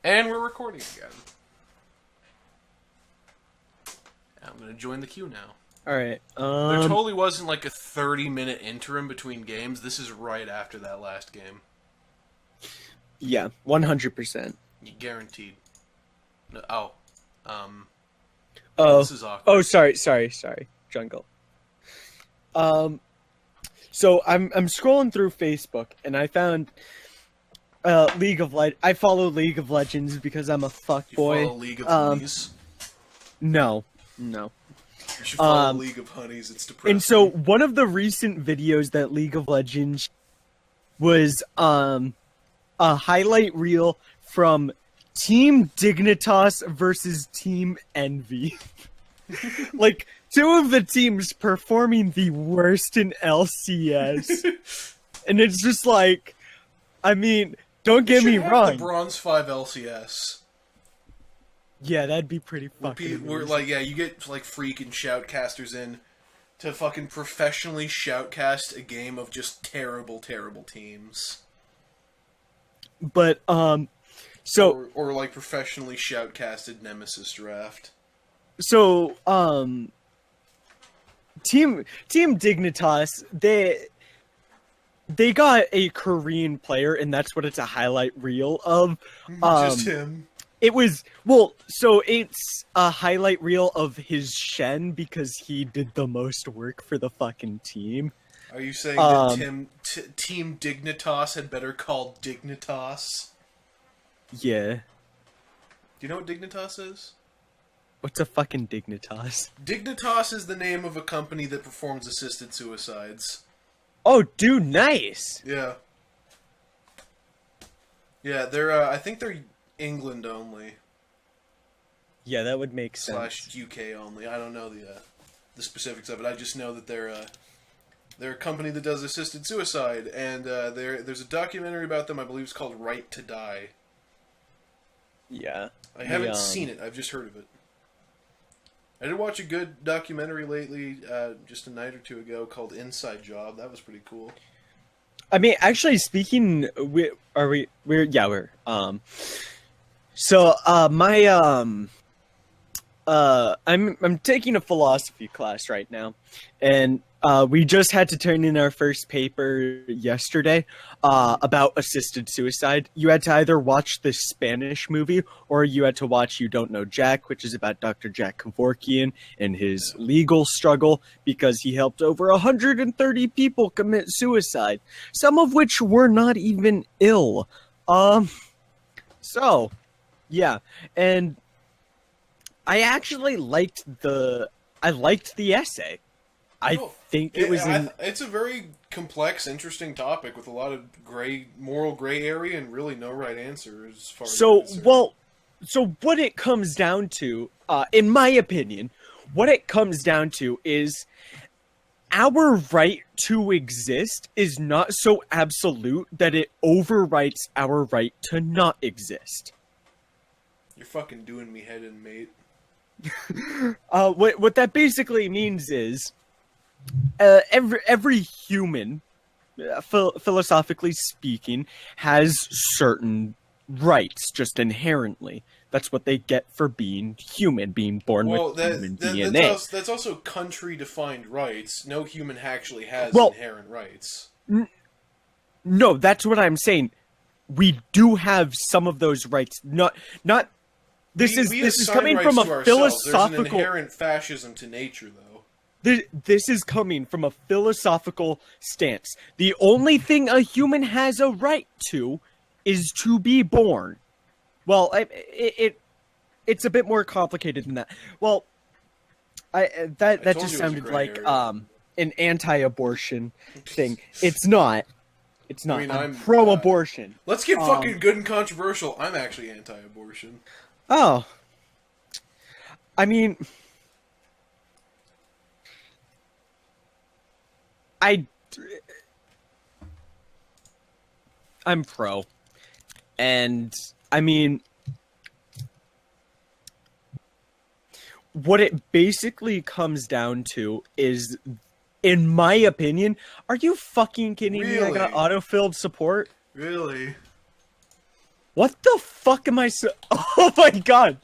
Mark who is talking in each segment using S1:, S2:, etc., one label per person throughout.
S1: And we're recording again. I'm going to join the queue now.
S2: Alright,
S1: There totally wasn't like a 30-minute interim between games. This is right after that last game.
S2: yeah, 100%.
S1: Guaranteed. No, oh.
S2: Oh,
S1: This is awkward.
S2: oh, sorry, Jungle. So I'm scrolling through Facebook, and I found, I follow League of Legends because I'm a
S1: You
S2: fuckboy.
S1: follow League of Honeys?
S2: No.
S1: You should follow League of Honeys. It's depressing.
S2: And so one of the recent videos that League of Legends was, a highlight reel from Team Dignitas versus Team Envy. Like, two of the teams performing the worst in LCS. And it's just like, I mean, don't get me wrong.
S1: The Bronze 5 LCS.
S2: Yeah, that'd be pretty fucking
S1: We're like, yeah, you get like freaking shoutcasters in to fucking professionally shoutcast a game of just terrible teams.
S2: But, so...
S1: Or like professionally shoutcasted Nemesis draft.
S2: So, Team Dignitas, they got a Korean player, and that's what it's a highlight reel of.
S1: Just him.
S2: It was, well, so it's a highlight reel of his Shen because he did the most work for the fucking team.
S1: Are you saying that Team Dignitas had better call Dignitas?
S2: Yeah.
S1: Do you know what Dignitas is?
S2: What's a fucking Dignitas?
S1: Dignitas is the name of a company that performs assisted suicides.
S2: Oh, dude, nice!
S1: Yeah. Yeah, they're, I think they're England only.
S2: Yeah, that would make sense.
S1: / UK only. I don't know the specifics of it. I just know that they're a company that does assisted suicide, and there's a documentary about them. I believe it's called Right to Die.
S2: Yeah.
S1: I haven't seen it. I've just heard of it. I did watch a good documentary lately, just a night or two ago, called Inside Job. That was pretty cool.
S2: I mean, actually, speaking, So, I'm taking a philosophy class right now, and we just had to turn in our first paper yesterday about assisted suicide. You had to either watch this Spanish movie or you had to watch You Don't Know Jack, which is about Dr. Jack Kevorkian and his legal struggle because he helped over 130 people commit suicide, some of which were not even ill. So, yeah, and I actually liked the essay. I think it was
S1: it's a very complex, interesting topic with a lot of moral gray area and really no right answer as far as I'm concerned.
S2: So what it comes down to, in my opinion, what it comes down to is our right to exist is not so absolute that it overwrites our right to not exist.
S1: You're fucking doing me head in, mate.
S2: What that basically means is, every human, philosophically speaking, has certain rights just inherently. That's what they get for being human, being born with human DNA.
S1: That's also country-defined rights. No human actually has inherent rights.
S2: No, that's what I'm saying. We do have some of those rights. This is coming from a philosophical.
S1: There's an inherent fascism to nature, though.
S2: This is coming from a philosophical stance. The only thing a human has a right to is to be born. Well, it's a bit more complicated than that. Well, that just sounded like an anti-abortion thing. It's not. It's not.
S1: I mean,
S2: I'm pro-abortion.
S1: Let's get fucking good and controversial. I'm actually anti-abortion.
S2: Oh. I mean, I'm pro. And, I mean, what it basically comes down to is, in my opinion, are you fucking kidding me? I got autofilled support.
S1: Really?
S2: What the fuck am I so... Oh my god!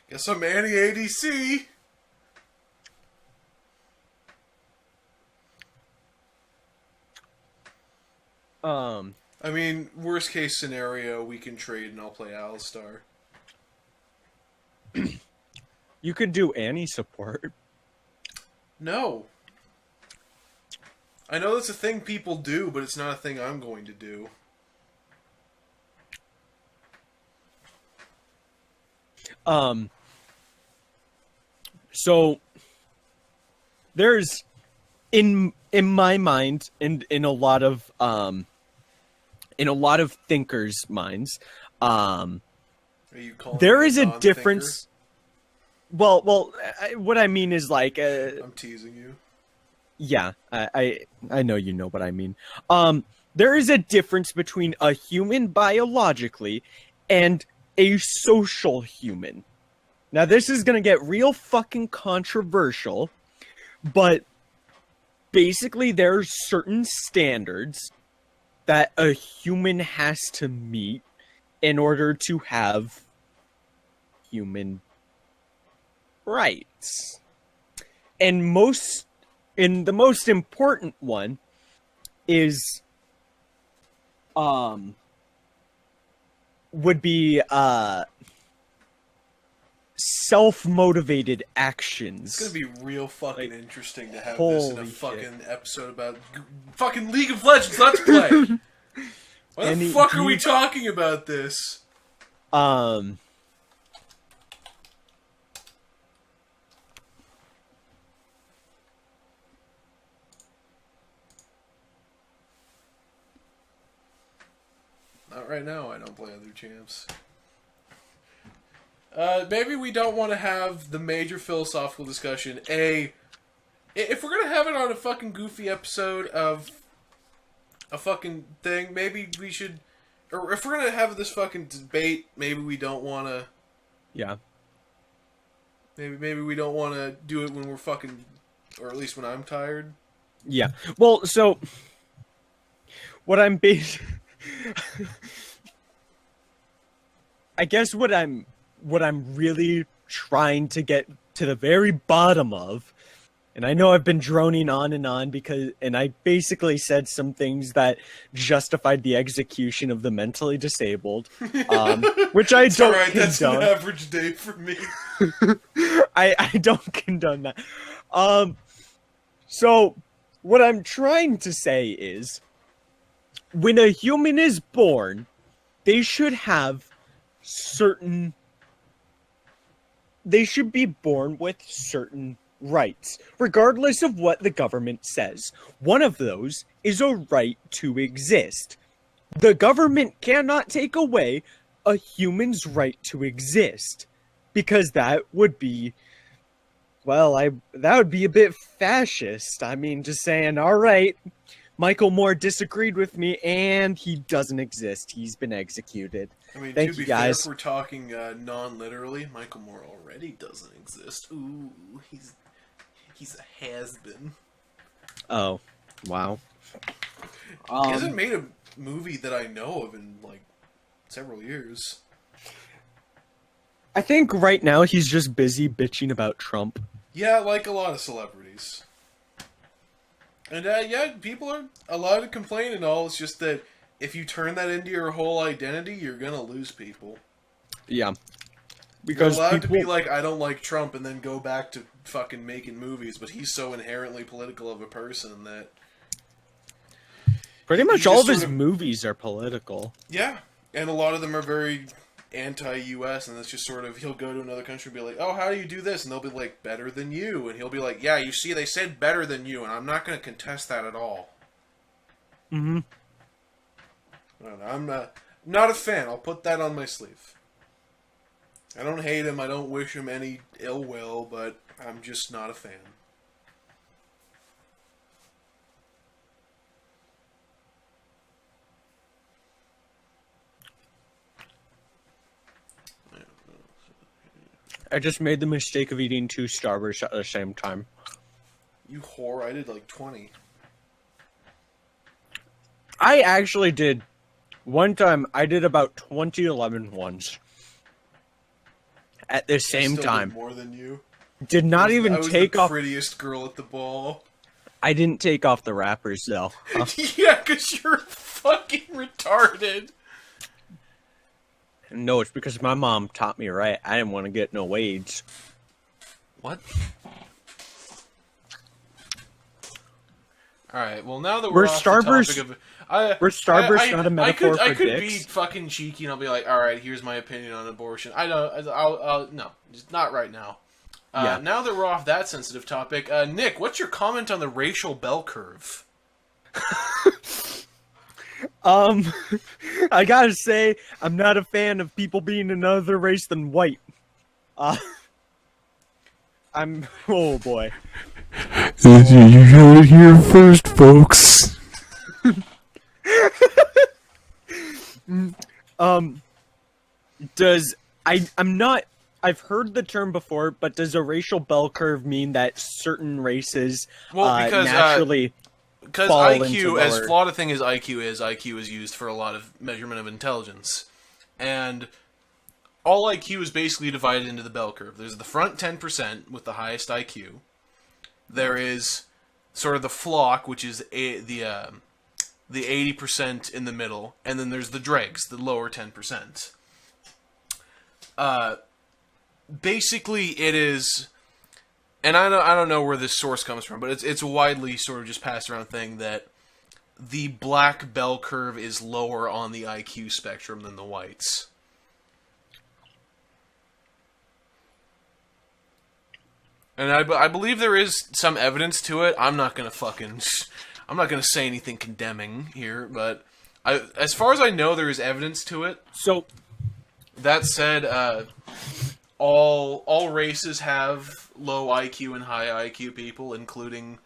S1: Guess I'm anti-ADC. I mean, worst case scenario, we can trade and I'll play Alistar.
S2: You could do Annie support.
S1: No. I know that's a thing people do, but it's not a thing I'm going to do.
S2: So there's in my mind and in a lot of thinkers' minds,
S1: Are you calling
S2: there
S1: me
S2: is a
S1: non-thinker?
S2: difference. Well, what I mean is like,
S1: I'm teasing you.
S2: yeah, I know you know what I mean. There is a difference between a human biologically and a social human. Now, this is gonna get real fucking controversial, but basically there's certain standards that a human has to meet in order to have human rights. And the most important one is would be self-motivated actions.
S1: It's gonna be real fucking interesting to have this in a
S2: holy
S1: fucking episode about fucking League of Legends Let's Play. Why the fuck are we talking about this? Not right now, I don't play other champs. Maybe we don't want to have the major philosophical discussion. If we're gonna have it on a fucking goofy episode of a fucking thing, maybe we should... Or if we're gonna have this fucking debate, maybe we don't want to...
S2: Yeah.
S1: Maybe we don't want to do it when we're fucking... Or at least when I'm tired.
S2: Yeah. Well, so... What I'm I guess what I'm really trying to get to the very bottom of, and I know I've been droning on and I basically said some things that justified the execution of the mentally disabled, which I don't
S1: Alright, that's an
S2: condone.
S1: average day for me.
S2: I don't condone that. So what I'm trying to say is, when a human is born, they should be born with certain rights, regardless of what the government says. One of those is a right to exist. The government cannot take away a human's right to exist, because that would be, that would be a bit fascist. I mean, just saying, all right, Michael Moore disagreed with me, and he doesn't exist. He's been executed.
S1: I mean,
S2: Thank
S1: to be
S2: you, guys.
S1: fair, if we're talking non-literally, Michael Moore already doesn't exist. Ooh, he's a has-been.
S2: Oh, wow.
S1: He hasn't made a movie that I know of in, like, several years.
S2: I think right now he's just busy bitching about Trump.
S1: Yeah, like a lot of celebrities. And, yeah, people are allowed to complain and all. It's just that if you turn that into your whole identity, you're gonna lose people.
S2: Yeah.
S1: Because you're allowed to be like, I don't like Trump, and then go back to fucking making movies, but he's so inherently political of a person that...
S2: Pretty much all of his movies are political.
S1: Yeah, and a lot of them are very anti-US, and it's just sort of, he'll go to another country and be like, oh, how do you do this? And they'll be like, better than you. And he'll be like, yeah, you see, they said better than you, and I'm not going to contest that at all.
S2: Mm-hmm.
S1: I'm not a fan. I'll put that on my sleeve. I don't hate him. I don't wish him any ill will, but I'm just not a fan.
S2: I just made the mistake of eating 2 Starbursts at the same time.
S1: You whore, I did like 20.
S2: I actually did. One time, I did about 20 lemon ones. At the same
S1: Still
S2: time.
S1: did more than you.
S2: Did not even
S1: I was
S2: take
S1: the
S2: off.
S1: prettiest girl at the ball.
S2: I didn't take off the wrappers, though.
S1: Yeah, because you're fucking retarded.
S2: No, it's because my mom taught me right. I didn't want to get no AIDS.
S1: What? Alright, well now that
S2: We're
S1: we're off the
S2: Starburst-
S1: topic of...
S2: We're Starburst not a metaphor
S1: I
S2: for
S1: could
S2: dicks?
S1: be fucking cheeky and I'll be like, alright, here's my opinion on abortion. I know, no, just not right now.
S2: Yeah.
S1: Now that we're off that sensitive topic, Nick, what's your comment on the racial bell curve?
S2: I gotta say, I'm not a fan of people being another race than white. Oh boy.
S3: You heard it here first, folks.
S2: I've heard the term before, but does a racial bell curve mean that certain races naturally
S1: Because
S2: fall into
S1: IQ, as
S2: lower-
S1: flawed a thing as IQ is used for a lot of measurement of intelligence. And all IQ is basically divided into the bell curve. There's the front 10% with the highest IQ. There is sort of the flock, which is the 80% in the middle. And then there's the dregs, the lower 10%. Basically, it is... And I don't know where this source comes from, but it's a widely sort of just passed around thing that the black bell curve is lower on the IQ spectrum than the whites. And I believe there is some evidence to it. I'm not gonna say anything condemning here, but as far as I know, there is evidence to it.
S2: So
S1: That said, all races have low IQ and high IQ people, including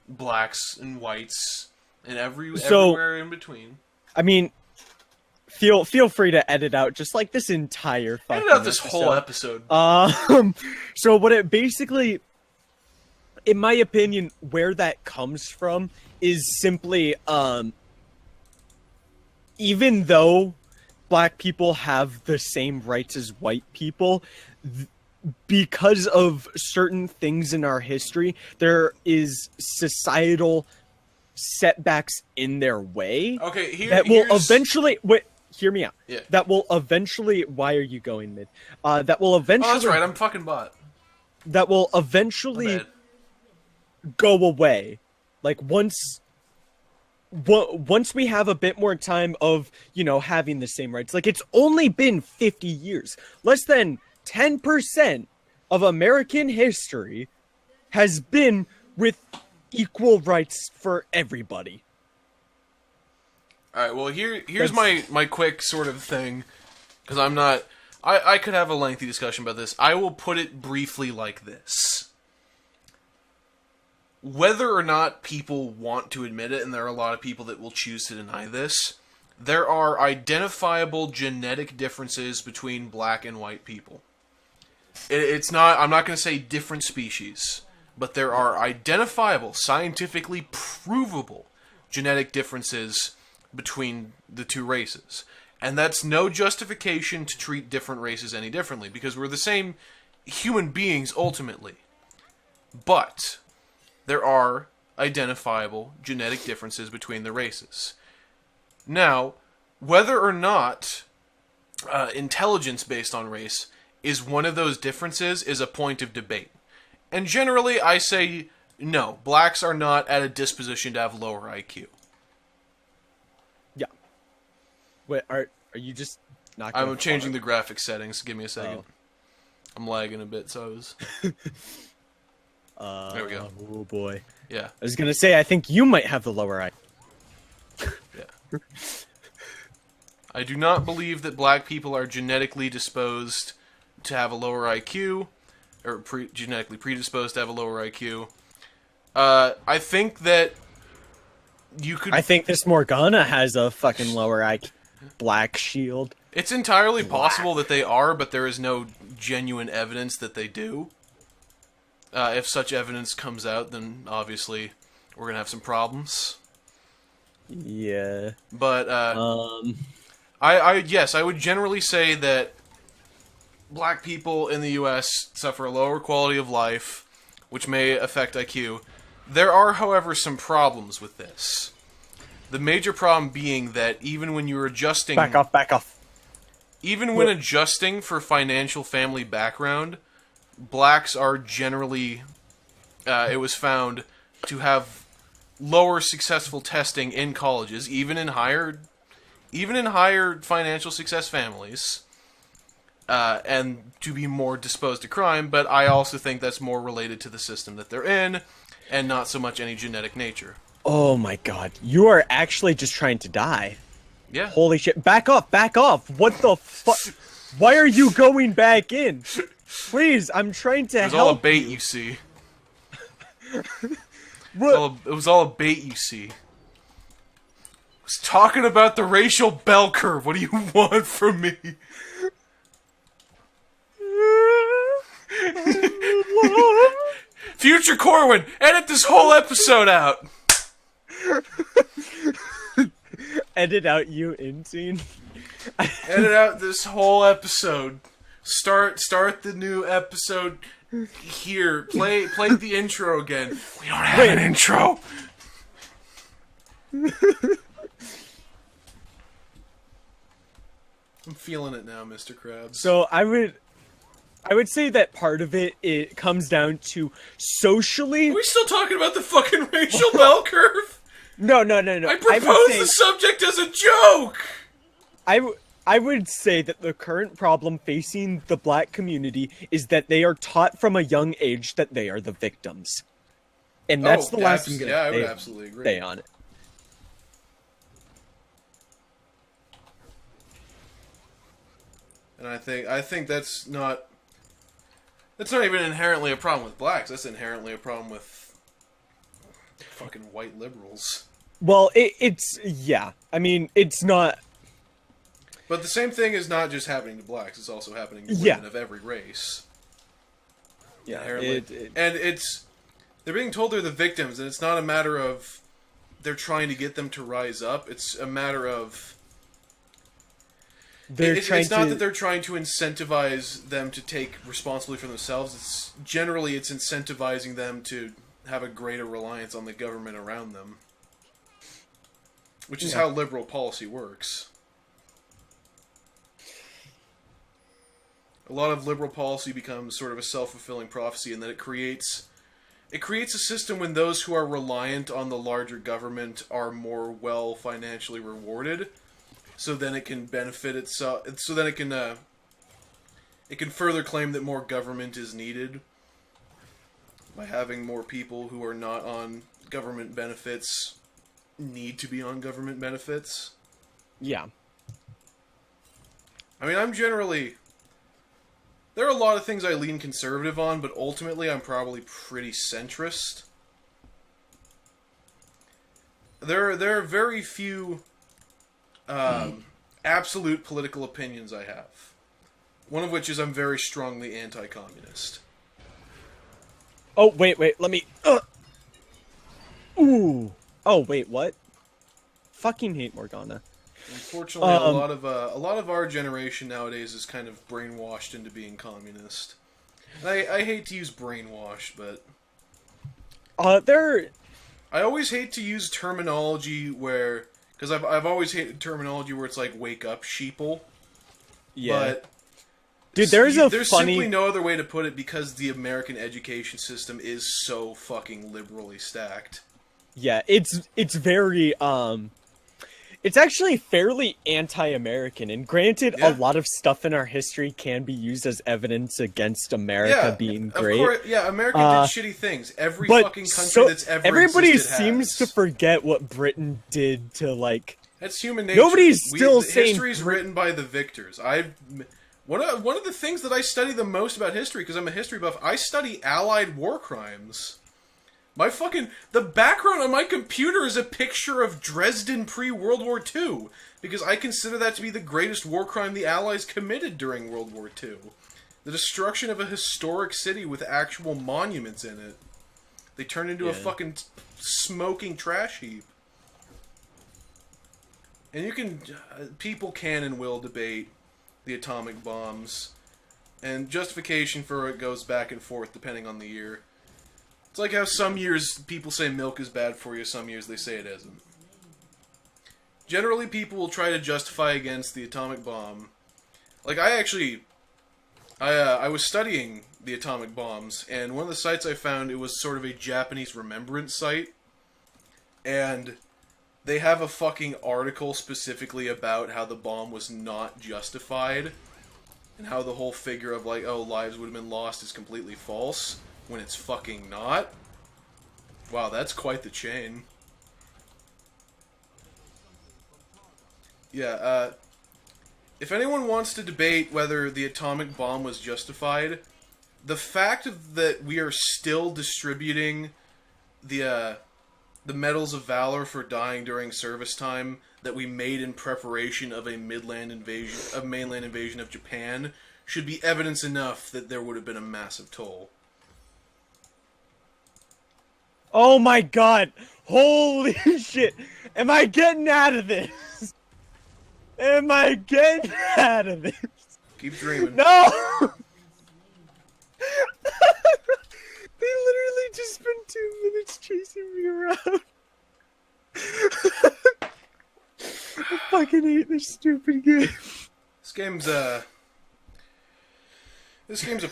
S1: blacks and whites and everywhere in between.
S2: I mean, feel free to edit out just like this entire fucking
S1: Edit out this
S2: episode.
S1: whole episode.
S2: So what it basically, in my opinion, where that comes from is simply, even though black people have the same rights as white people, because of certain things in our history, there is societal setbacks in their way
S1: Okay,
S2: that will eventually hear me out.
S1: Yeah.
S2: That will eventually. Why are you going mid? That will eventually.
S1: Oh, that's right. I'm fucking bot.
S2: That will
S1: My
S2: eventually
S1: bad.
S2: go away. Like once we have a bit more time of, having the same rights. Like it's only been 50 years. Less than 10% of American history has been with equal rights for everybody.
S1: All right. Well, here's my quick sort of thing, because I'm not. I could have a lengthy discussion about this. I will put it briefly like this. Whether or not people want to admit it, and there are a lot of people that will choose to deny this, there are identifiable genetic differences between black and white people. It's not. I'm not going to say different species, but there are identifiable, scientifically provable genetic differences between the two races. And that's no justification to treat different races any differently, because we're the same human beings ultimately. But there are identifiable genetic differences between the races. Now, whether or not intelligence based on race is one of those differences is a point of debate. And generally, I say no. Blacks are not at a disposition to have lower IQ.
S2: Yeah. Wait, are you just not gonna
S1: I'm changing the graphic settings. Give me a second.
S2: Oh.
S1: I'm lagging a bit, so I was... There we go.
S2: Oh boy.
S1: Yeah.
S2: I was gonna say, I think you might have the lower eye.
S1: Yeah. I do not believe that black people are genetically disposed to have a lower IQ, or genetically predisposed to have a lower IQ. I think that you could...
S2: I think this Morgana has a fucking lower IQ. Black Shield.
S1: It's entirely possible that they are, but there is no genuine evidence that they do. If such evidence comes out, then obviously we're gonna have some problems.
S2: Yeah.
S1: But I would generally say that black people in the U.S. suffer a lower quality of life, which may affect IQ. There are, however, some problems with this. The major problem being that even when you're adjusting...
S2: Back off.
S1: Even when adjusting for financial family background, blacks are generally, it was found, to have lower successful testing in colleges, even in higher financial success families, and to be more disposed to crime. But I also think that's more related to the system that they're in, and not so much any genetic nature.
S2: Oh my god, you are actually just trying to die.
S1: Yeah.
S2: Holy shit, back off! What the fuck? Why are you going back in? Please, I'm trying to help.
S1: It was all a bait, you see. It was all a bait, you see. I was talking about the racial bell curve. What do you want from me? Future Corwin, edit this whole episode out.
S2: Edit out you in scene.
S1: Edit out this whole episode. Start the new episode here. Play the intro again. We don't have an intro. I'm feeling it now, Mr. Krabs.
S2: So I would say that part of it comes down to socially.
S1: Are we still talking about the fucking racial bell curve?
S2: No.
S1: I proposed the subject as a joke!
S2: I would say that the current problem facing the black community is that they are taught from a young age that they are the victims. And that's the last I'm going to
S1: I would absolutely agree.
S2: Stay on it.
S1: And I think that's not even inherently a problem with blacks. That's inherently a problem with fucking white liberals.
S2: Well, it's yeah. I mean, it's not.
S1: But the same thing is not just happening to blacks; it's also happening to women of every race.
S2: Yeah,
S1: and they're being told they're the victims, and it's not a matter of they're trying to get them to rise up. It's a matter of it's not that they're trying to incentivize them to take responsibility for themselves. It's incentivizing them to have a greater reliance on the government around them. Which is how liberal policy works. A lot of liberal policy becomes sort of a self-fulfilling prophecy in that it creates a system when those who are reliant on the larger government are more well financially rewarded, so then it can benefit itself, so then it can further claim that more government is needed by having more people who are not on government benefits need to be on government benefits.
S2: Yeah.
S1: I mean, there are a lot of things I lean conservative on, but ultimately I'm probably pretty centrist. There are very few absolute political opinions I have. One of which is I'm very strongly anti-communist.
S2: Oh, wait, let me... Ooh. Oh, wait, what? Fucking hate Morgana.
S1: Unfortunately, a lot of our generation nowadays is kind of brainwashed into being communist. And I hate to use brainwashed, but I always hate to use terminology because I've always hated terminology where it's like "wake up, sheeple."
S2: Yeah.
S1: But
S2: dude, there's
S1: simply no other way to put it because the American education system is so fucking liberally stacked.
S2: Yeah, it's very it's actually fairly anti-American, and granted, a lot of stuff in our history can be used as evidence against America being great.
S1: Of course, America did shitty things. Every fucking country that's ever
S2: everybody
S1: existed
S2: seems to forget what Britain did to, like...
S1: That's human nature.
S2: Nobody's still saying...
S1: History's written by the victors. One of the things that I study the most about history, because I'm a history buff, I study Allied war crimes. The background on my computer is a picture of Dresden pre-World War II, because I consider that to be the greatest war crime the Allies committed during World War II. The destruction of a historic city with actual monuments in it. They turned into a fucking smoking trash heap. And you can... people can and will debate the atomic bombs. And justification for it goes back and forth depending on the year. It's like how some years people say milk is bad for you, some years they say it isn't. Generally, people will try to justify against the atomic bomb. Like, I was studying the atomic bombs, and one of the sites I found, it was sort of a Japanese remembrance site. And they have a fucking article specifically about how the bomb was not justified. And how the whole figure of, like, oh, lives would have been lost is completely false. When it's fucking not. Wow, that's quite the chain. Yeah, if anyone wants to debate whether the atomic bomb was justified, the fact that we are still distributing the Medals of Valor for dying during service time that we made in preparation of a mainland invasion of Japan should be evidence enough that there would have been a massive toll.
S2: Oh my god! Holy shit! Am I getting out of this? Am I getting out of this?
S1: Keep dreaming.
S2: No! They literally just spent 2 minutes chasing me around. I fucking hate this stupid game.
S1: This game's a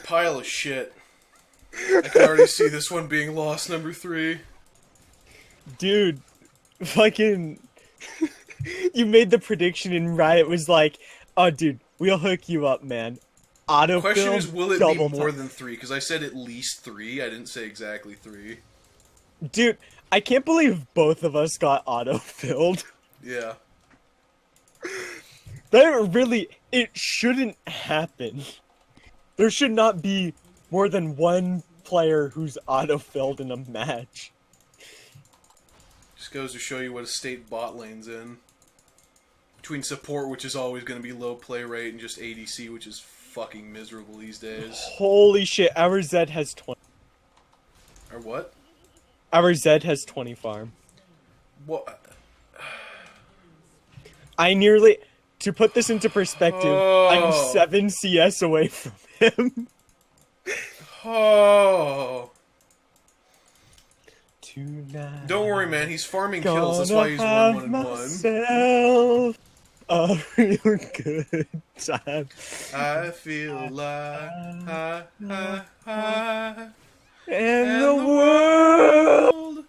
S1: pile of shit. I can already see this one being lost number 3.
S2: Dude, fucking... You made the prediction and Riot was like, oh dude, we'll hook you up, man. Autofill,
S1: The question is, will it be
S2: double
S1: more
S2: time.
S1: than 3? Because I said at least 3, I didn't say exactly 3.
S2: Dude, I can't believe both of us got auto-filled.
S1: Yeah.
S2: That really... It shouldn't happen. There should not be more than one player who's auto-filled in a match.
S1: Just goes to show you what a state bot lane's in. Between support, which is always going to be low play rate, and just ADC, which is fucking miserable these days.
S2: Holy shit, our Zed has 20.
S1: Or what?
S2: Our Zed has 20 farm.
S1: What?
S2: I nearly... To put this into perspective, I'm 7 CS away from him.
S1: Oh.
S2: Tonight,
S1: Don't worry, man. He's farming kills. That's why he's 1-1-1.
S2: myself a real good time.
S1: I feel like
S2: And the world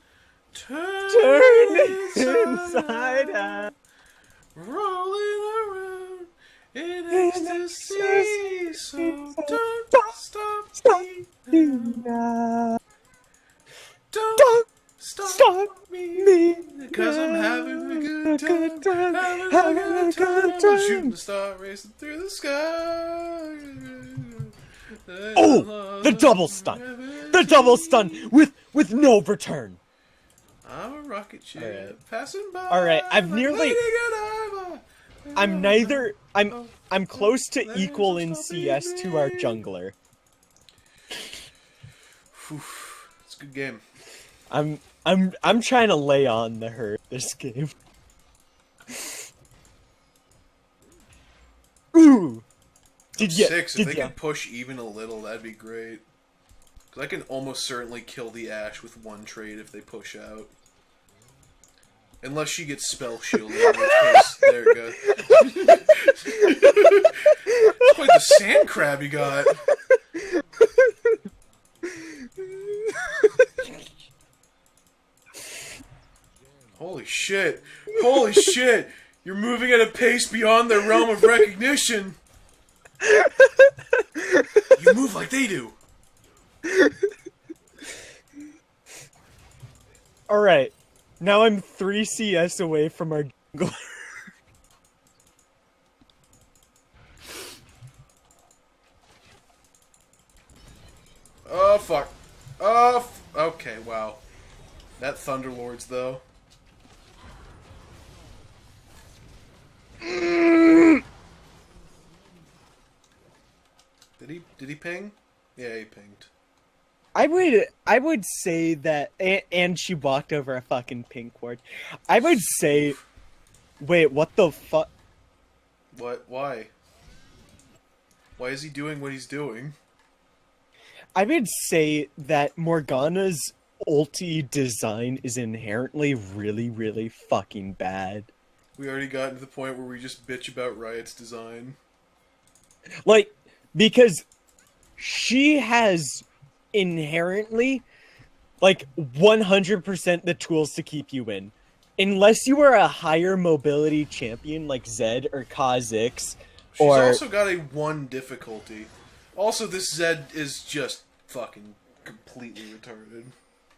S1: turning
S2: turning inside out.
S1: rolling around in ecstasy. So don't stop me now. Don't stop me, because I'm having a good time. Having a good time. Shooting the star, racing through the sky.
S2: Oh, the double stun! The double stun with no return.
S1: I'm a rocket ship passing by.
S2: Alright, I've nearly...
S1: Lady Godiva.
S2: I'm neither... I'm close to equal in CS to our jungler.
S1: It's a good game.
S2: I'm trying to lay on the hurt this game. Ooh! Did ya?
S1: 6. If
S2: Did
S1: they
S2: ya?
S1: can push even a little, that'd be great. Because I can almost certainly kill the Ashe with one trade if they push out. Unless she gets spell shielded, in which case, there it goes. Quite the sand crab you got. Holy shit. Holy shit. You're moving at a pace beyond their realm of recognition. You move like they do.
S2: Alright. Now I'm 3 CS away from our jungler.
S1: Oh, fuck. Oh, okay, wow. That Thunderlords, though. Did he ping? Yeah, he pinged.
S2: I would say that, and she walked over a fucking pink ward. I would say, wait, what the fuck?
S1: What? Why? Why is he doing what he's doing?
S2: I would say that Morgana's ulti design is inherently really, really fucking bad.
S1: We already got to the point where we just bitch about Riot's design.
S2: Like, because she has inherently, like, 100% the tools to keep you in. Unless you are a higher mobility champion like Zed or Kha'Zix,
S1: She's
S2: or...
S1: also got a 1 difficulty. Also, this Zed is just fucking completely retarded.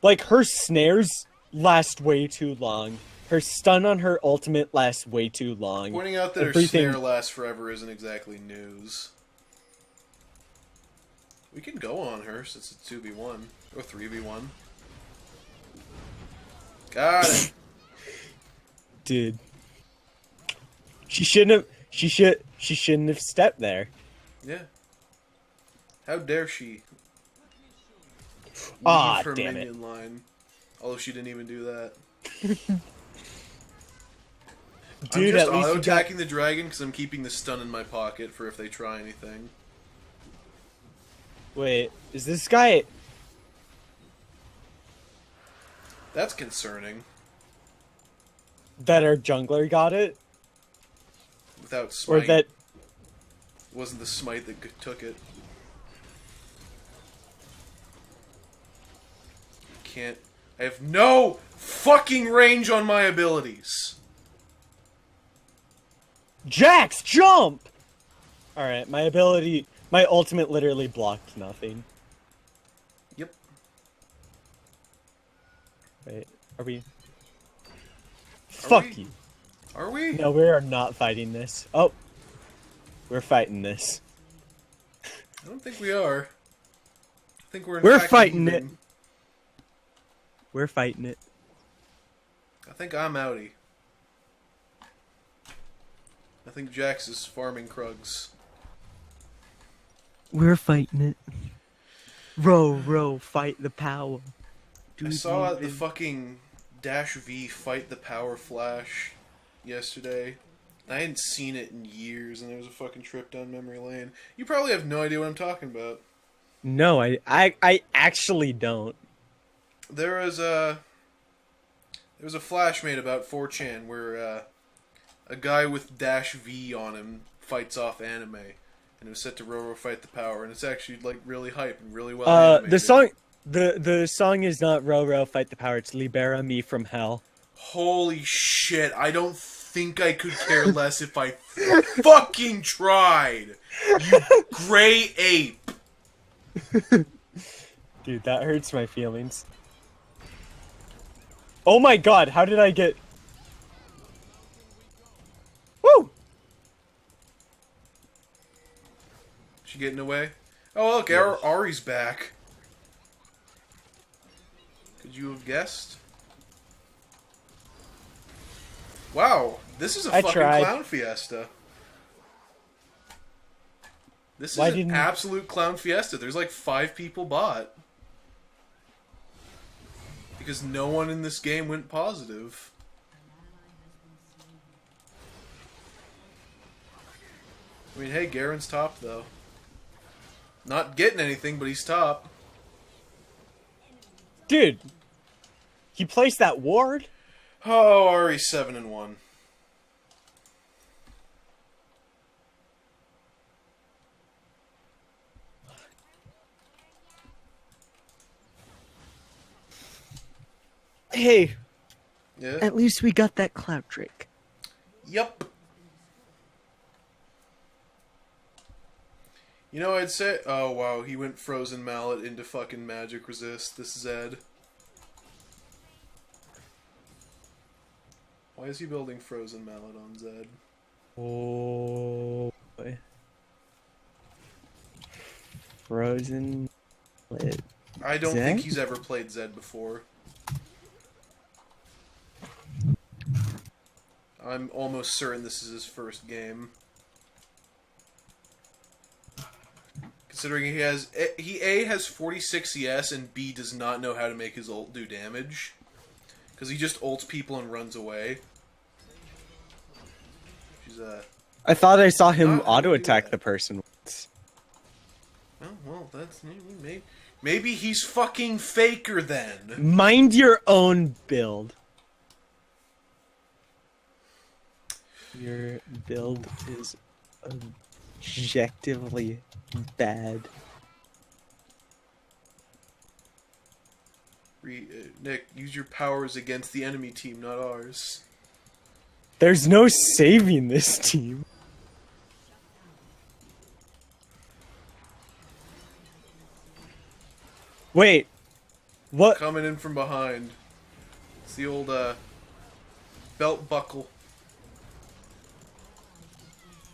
S2: Like, her snares last way too long. Her stun on her ultimate lasts way too long.
S1: Pointing out that her snare lasts forever isn't exactly news. We can go on her since it's 2v1 or 3v1. Got it.
S2: Dude. She shouldn't have stepped there.
S1: Yeah. How dare she?
S2: Ah,
S1: Leave her
S2: damn it.
S1: minion line. Although she didn't even do that.
S2: Dude,
S1: I'm just
S2: at least you got...
S1: auto-attacking the dragon because I'm keeping the stun in my pocket for if they try anything.
S2: Wait, is this guy...
S1: That's concerning.
S2: that our jungler got it?
S1: Without smite.
S2: Or that...
S1: It wasn't the smite that took it. Can't... I have no fucking range on my abilities!
S2: Jax, jump! Alright, my ability... My ultimate literally blocked nothing.
S1: Yep.
S2: Wait, are we...
S1: Are
S2: Fuck
S1: we?
S2: you.
S1: Are we?
S2: No, we are not fighting this. Oh. We're fighting this.
S1: I don't think we are. I think we're in
S2: We're
S1: fact
S2: fighting
S1: even.
S2: it. We're fighting it.
S1: I think I'm outie. I think Jax is farming Krugs.
S2: We're fighting it. Row, fight the power.
S1: I saw the fucking Dash V fight the power flash yesterday. I hadn't seen it in years, and there was a fucking trip down memory lane. You probably have no idea what I'm talking about.
S2: No, I actually don't.
S1: There was a flash made about 4chan where a guy with Dash V on him fights off anime, and it was set to Roro fight the power, and it's actually like really hype and really well animated.
S2: The song is not Row fight the power. It's Libera Me from Hell.
S1: Holy shit! I don't think I could care less if I fucking tried. You gray ape.
S2: Dude, that hurts my feelings. Oh my god, how did I get... Woo!
S1: She getting away? Oh look, Ari's back. Could you have guessed? Wow, this is a fucking clown fiesta. This is an absolute clown fiesta. There's like 5 people bot. Because no one in this game went positive. I mean, hey, Garen's top, though. Not getting anything, but he's top.
S2: Dude, he placed that ward?
S1: Oh, Ari's 7-1.
S2: Hey,
S1: Yeah?
S2: at least we got that cloud trick.
S1: Yep. You know, I'd say... Oh, wow, he went Frozen Mallet into fucking Magic Resist. This Zed. Why is he building Frozen Mallet on Zed?
S2: Oh, boy. Frozen...
S1: I don't think he's ever played Zed before. I'm almost certain this is his first game. Considering he has 46 CS and B does not know how to make his ult do damage. Because he just ults people and runs away. She's
S2: I thought I saw him
S1: Not
S2: auto
S1: do
S2: attack
S1: that.
S2: the person once.
S1: oh, well, that's maybe he's fucking Faker then.
S2: Mind your own build. Your build is objectively bad.
S1: Nick, use your powers against the enemy team, not ours.
S2: There's no saving this team. Wait. What?
S1: Coming in from behind. It's the old belt buckle.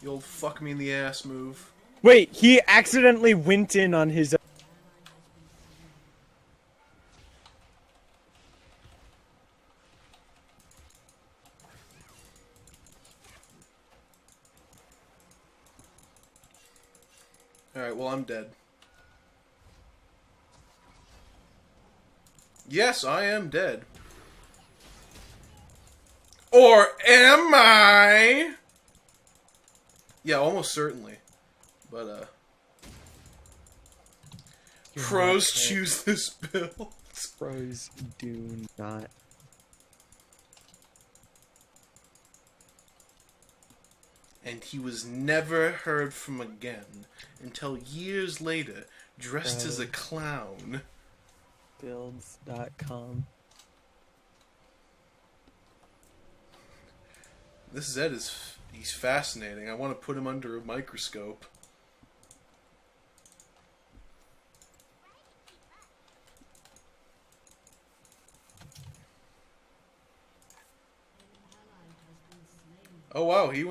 S1: The old fuck me in the ass move.
S2: Wait, he accidentally went in on his.
S1: Alright, well, I'm dead. Yes, I am dead. Or am I? Yeah, almost certainly. But, pros choose this build.
S2: Pros do not.
S1: And he was never heard from again until years later, dressed as a clown.
S2: Builds.com.
S1: This Zed he's fascinating. I want to put him under a microscope. Oh wow, he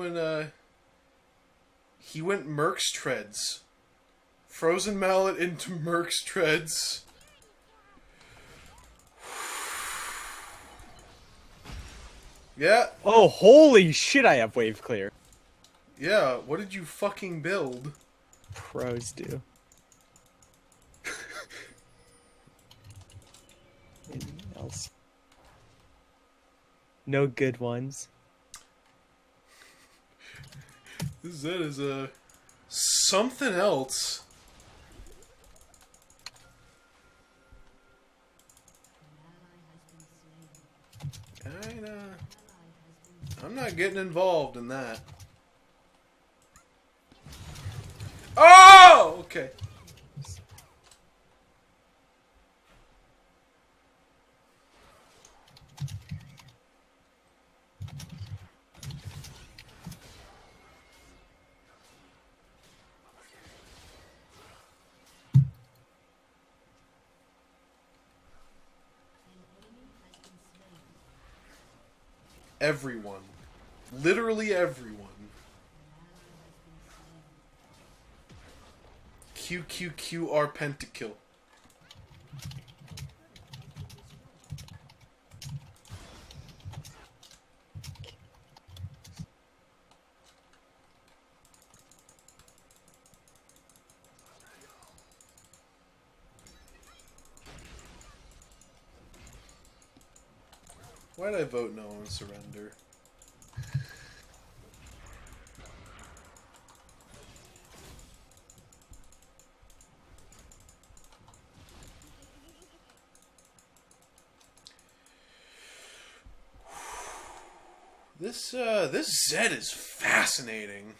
S1: went Merc's treads. Frozen mallet into Merc's treads. Yeah,
S2: Oh, holy shit, I have wave clear.
S1: yeah, what did you fucking build?
S2: Pros do. Anything else? No good ones.
S1: This Zed is something else. I'm not getting involved in that. Oh, okay. Everyone. Literally everyone. QQQR pentakill. Why did I vote no on surrender? This Zed is fascinating.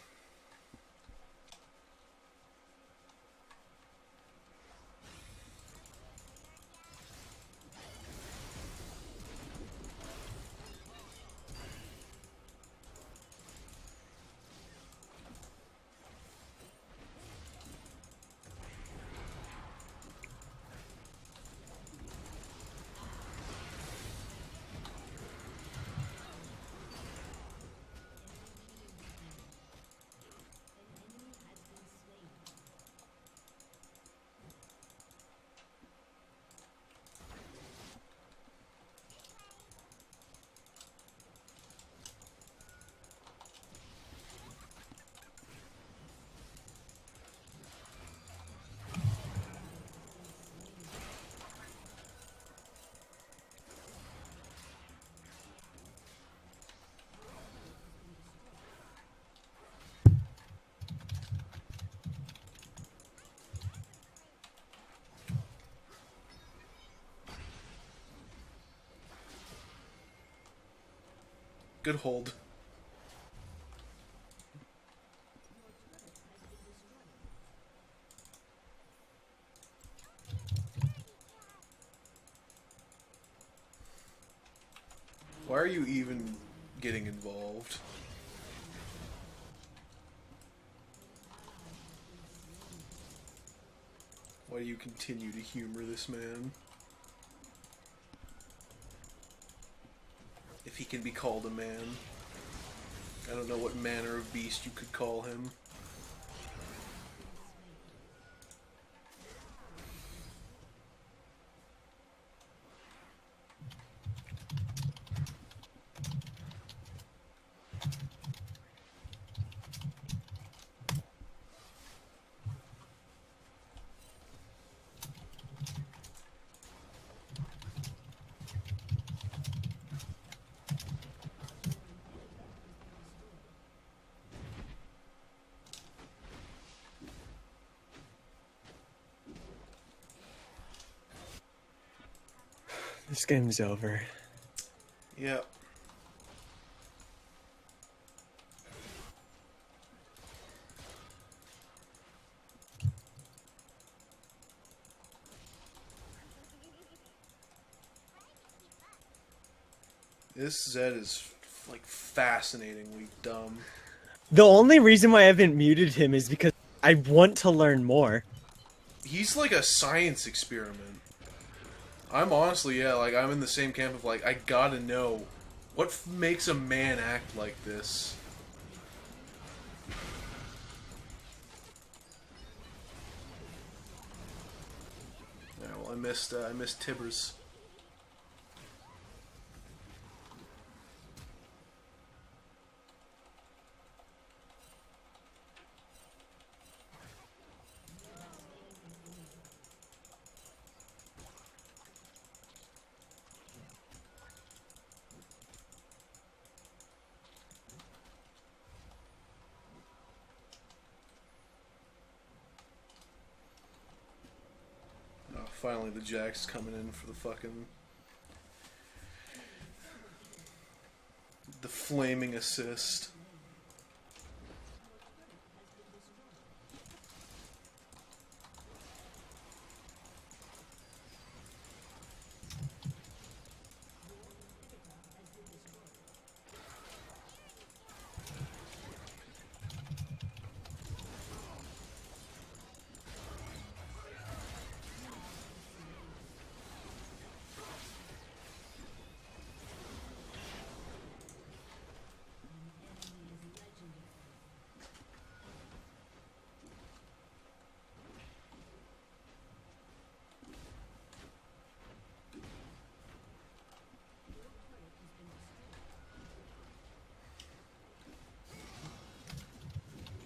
S1: Good hold. Why are you even getting involved? Why do you continue to humor this man? If he can be called a man. I don't know what manner of beast you could call him.
S2: This game's over.
S1: Yep. This Zed is, like, fascinatingly dumb.
S2: The only reason why I haven't muted him is because I want to learn more.
S1: He's like a science experiment. I'm honestly, yeah, like, I'm in the same camp of, like, I gotta know what makes a man act like this. Yeah, well, I missed Tibbers. Oh, finally the Jack's coming in for the fucking... the flaming assist.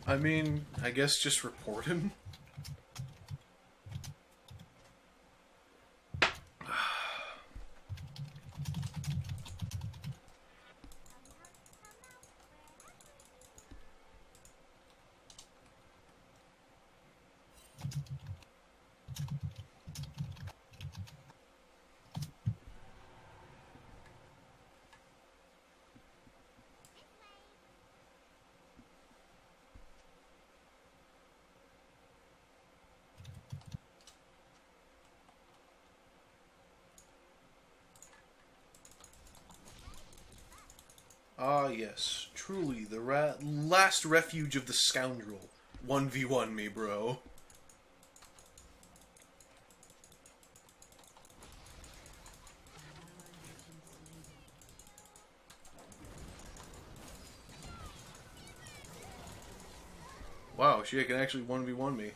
S1: I mean, I guess just report him. Ah, yes. Truly, the last refuge of the scoundrel. 1v1 me, bro. Wow, she can actually 1v1 me.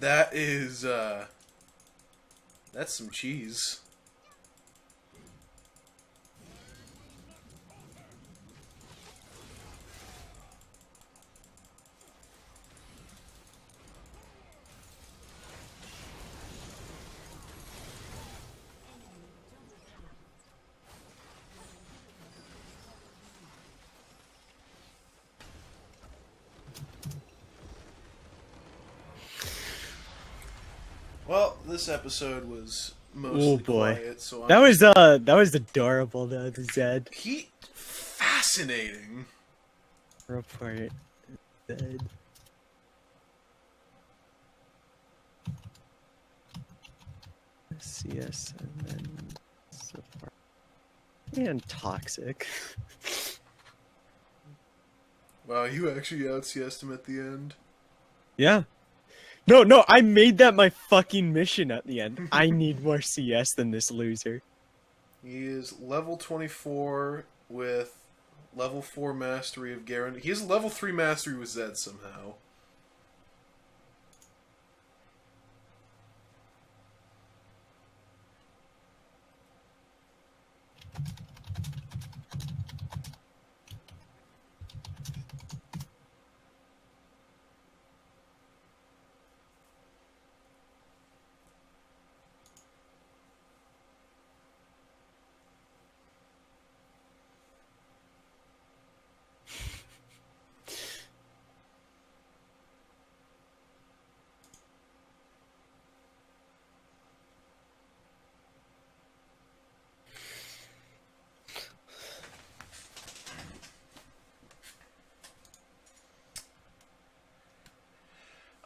S1: That is, that's some cheese. Well, this episode was mostly
S2: Oh, boy.
S1: quiet, so
S2: That was adorable though, the Zed
S1: fascinating.
S2: report. Zed. CS and then support. And toxic.
S1: Wow, you actually out-CS'd him at the end.
S2: Yeah. No, I made that my fucking mission at the end. I need more CS than this loser.
S1: He is level 24 with level 4 mastery of Garen. He has level 3 mastery with Zed somehow.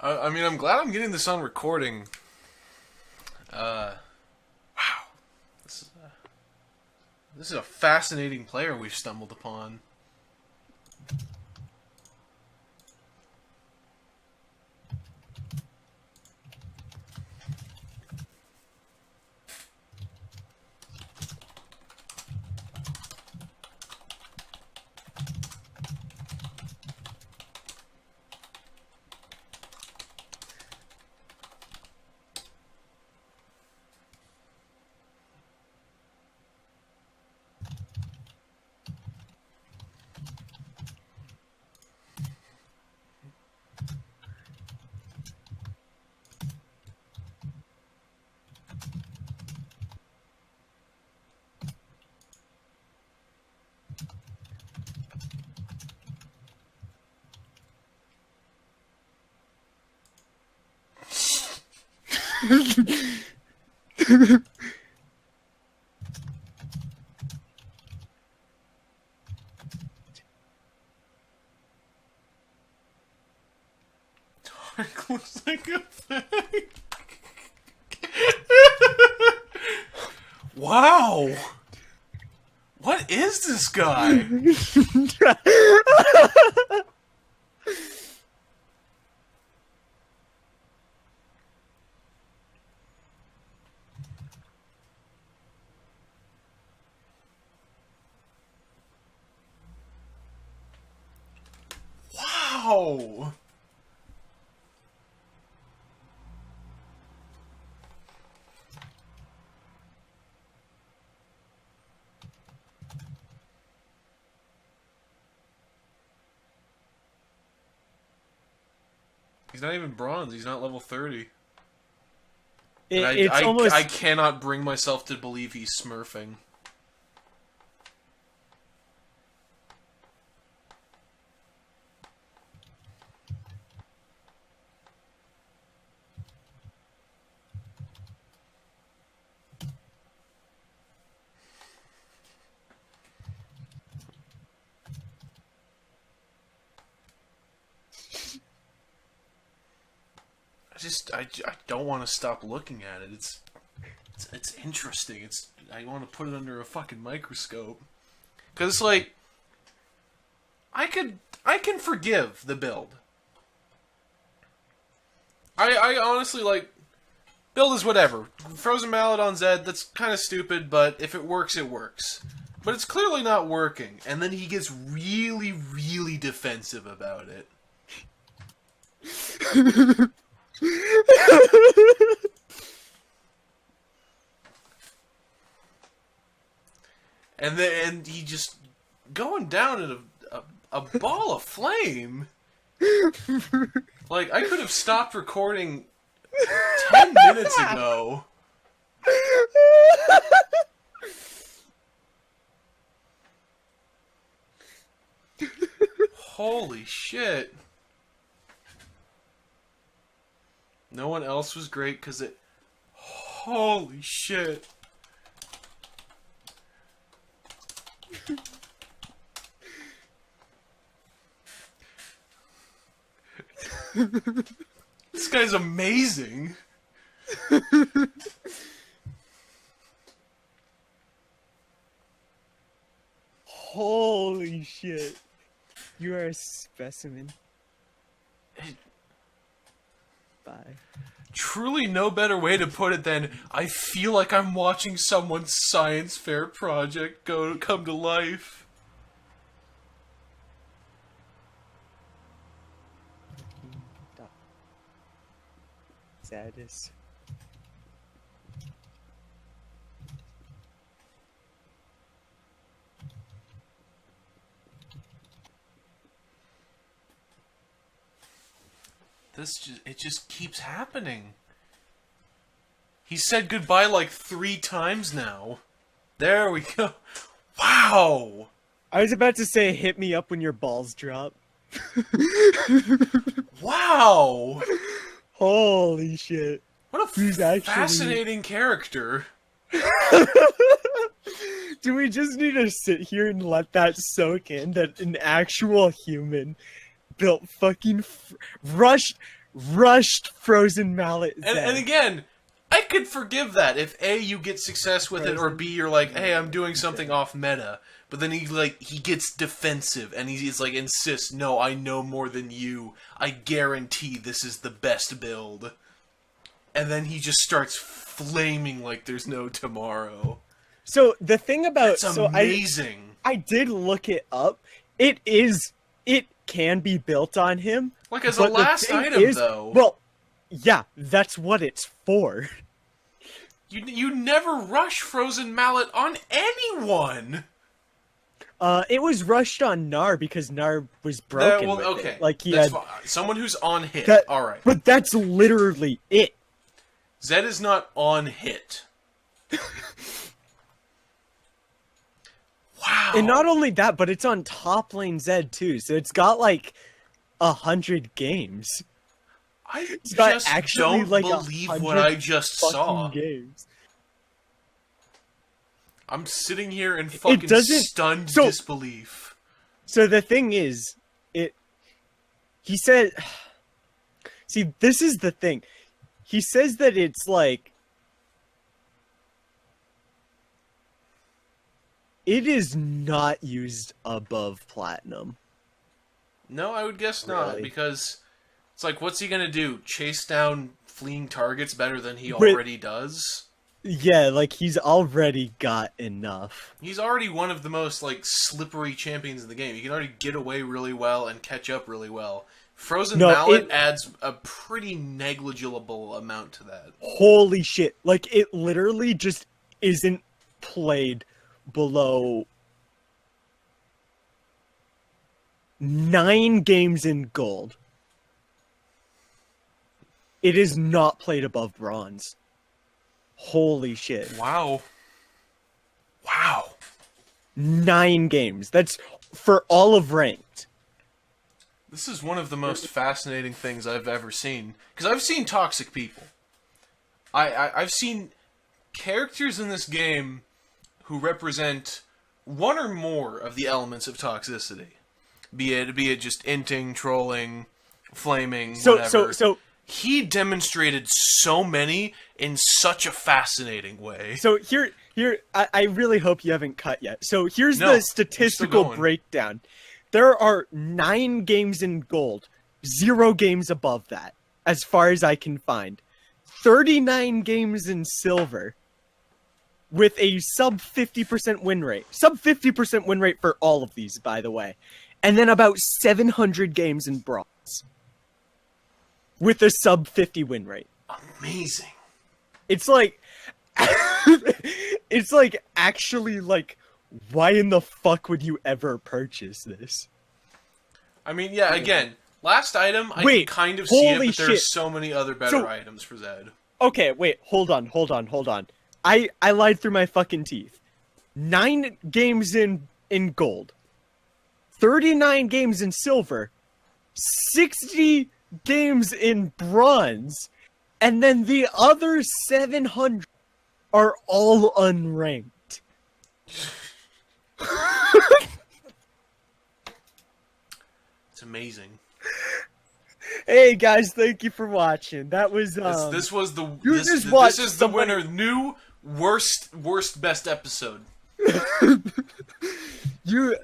S1: I mean, I'm glad I'm getting this on recording. Wow. This is a fascinating player we've stumbled upon. Tark looks like a fag. Wow! What is this guy? Wow! He's not even bronze. He's not level 30.
S2: It's almost.
S1: I cannot bring myself to believe he's smurfing. I don't want to stop looking at it. It's interesting. I want to put it under a fucking microscope. Cause like I can forgive the build. I honestly like build is whatever. Frozen Mallet on Zed, that's kind of stupid, but if it works, it works. But it's clearly not working, and then he gets really, really defensive about it. And he just going down in a ball of flame. Like, I could have stopped recording 10 minutes ago. Holy shit. No one else was great because it... Holy shit. This guy's amazing.
S2: Holy shit. You are a specimen. Bye.
S1: Truly no better way to put it than I feel like I'm watching someone's science fair project come to life.
S2: Saddest.
S1: It just keeps happening. He said goodbye like 3 times now. There we go. Wow!
S2: I was about to say, hit me up when your balls drop.
S1: Wow!
S2: Holy shit.
S1: What a
S2: He's actually-
S1: fascinating character.
S2: Do we just need to sit here and let that soak in? That an actual human built fucking rushed frozen mallet
S1: And
S2: Zed.
S1: again, I could forgive that if A, you get success with it, or B, you're like, hey, I'm doing something off meta. But then he gets defensive and he's like insists, no, I know more than you. I guarantee this is the best build. And then he just starts flaming like there's no tomorrow.
S2: So the thing about
S1: It's amazing.
S2: I did look it up. It can be built on him.
S1: Like as a
S2: but the
S1: last
S2: thing
S1: item,
S2: is-
S1: though.
S2: Well, yeah, that's what it's for.
S1: You never rush Frozen Mallet on anyone.
S2: It was rushed on Gnar because Gnar was broken. with
S1: okay.
S2: it. Like he
S1: That's
S2: had
S1: fine. Someone who's on hit.
S2: that.
S1: All right.
S2: But that's literally it.
S1: Zed is not on hit. Wow.
S2: And not only that, but it's on top lane Zed too. So it's got like 100 games.
S1: I
S2: It's got
S1: just
S2: actually
S1: don't
S2: like
S1: believe
S2: 100
S1: what I just
S2: fucking
S1: saw.
S2: games.
S1: I'm sitting here in fucking
S2: doesn't-
S1: stunned
S2: so-
S1: disbelief.
S2: So the thing is, he said, see, this is the thing. He says that it's like, it is not used above platinum.
S1: No, I would guess not,
S2: Really?
S1: because it's like, what's he gonna do? Chase down fleeing targets better than he
S2: But-
S1: already does?
S2: Yeah, like he's already got enough.
S1: He's already one of the most, like, slippery champions in the game. He can already get away really well and catch up really well. Frozen
S2: No,
S1: Mallet adds a pretty negligible amount to that.
S2: Holy shit. Like, it literally just isn't played below 9 games in gold. It is not played above bronze. Holy shit.
S1: Wow. Wow.
S2: 9 games. That's for all of ranked.
S1: This is one of the most fascinating things I've ever seen. Because I've seen toxic people. I've seen characters in this game who represent one or more of the elements of toxicity. Be it just inting, trolling, flaming, whatever.
S2: So
S1: He demonstrated so many in such a fascinating way.
S2: So here, I really hope you haven't cut yet. So here's
S1: No, I'm
S2: the
S1: still
S2: statistical
S1: going.
S2: breakdown. There are 9 games in gold, 0 games above that, as far as I can find. 39 games in silver, with a sub 50% win rate. Sub 50% win rate for all of these, by the way. And then about 700 games in bronze. with a sub 50 win rate.
S1: Amazing.
S2: It's like, it's like actually like, why in the fuck would you ever purchase this?
S1: I mean, yeah, again, last item, I
S2: Wait,
S1: can kind of see it,
S2: holy
S1: but there's
S2: shit.
S1: so many other better
S2: So-
S1: items for Zed.
S2: Okay, wait, hold on. I lied through my fucking teeth. 9 games in gold, 39 games in silver, 60 games in bronze, and then the other 700 are all unranked.
S1: It's amazing.
S2: Hey guys, thank you for watching. That was
S1: This was the
S2: you
S1: this,
S2: just
S1: this
S2: watched
S1: is the
S2: somebody-
S1: winner. New worst best episode.
S2: you.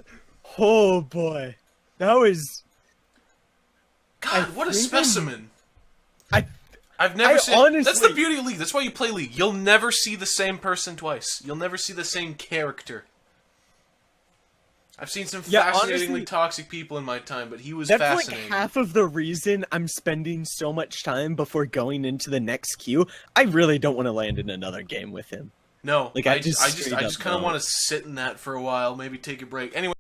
S2: Oh boy, that was.
S1: God, what a
S2: think
S1: specimen!
S2: I
S1: I've never
S2: I
S1: seen. That's the
S2: honestly-
S1: beauty of League. That's why you play League. You'll never see the same person twice. You'll never see the same character. I've seen some
S2: Yeah,
S1: fascinatingly
S2: honestly-
S1: toxic people in my time, but he was
S2: That's
S1: fascinating.
S2: like half of the reason I'm spending so much time before going into the next queue. I really don't want to land in another game with him.
S1: No,
S2: Like,
S1: I
S2: I just
S1: just
S2: straight up
S1: kind of
S2: don't.
S1: want to sit in that for a while, maybe take a break. Anyway.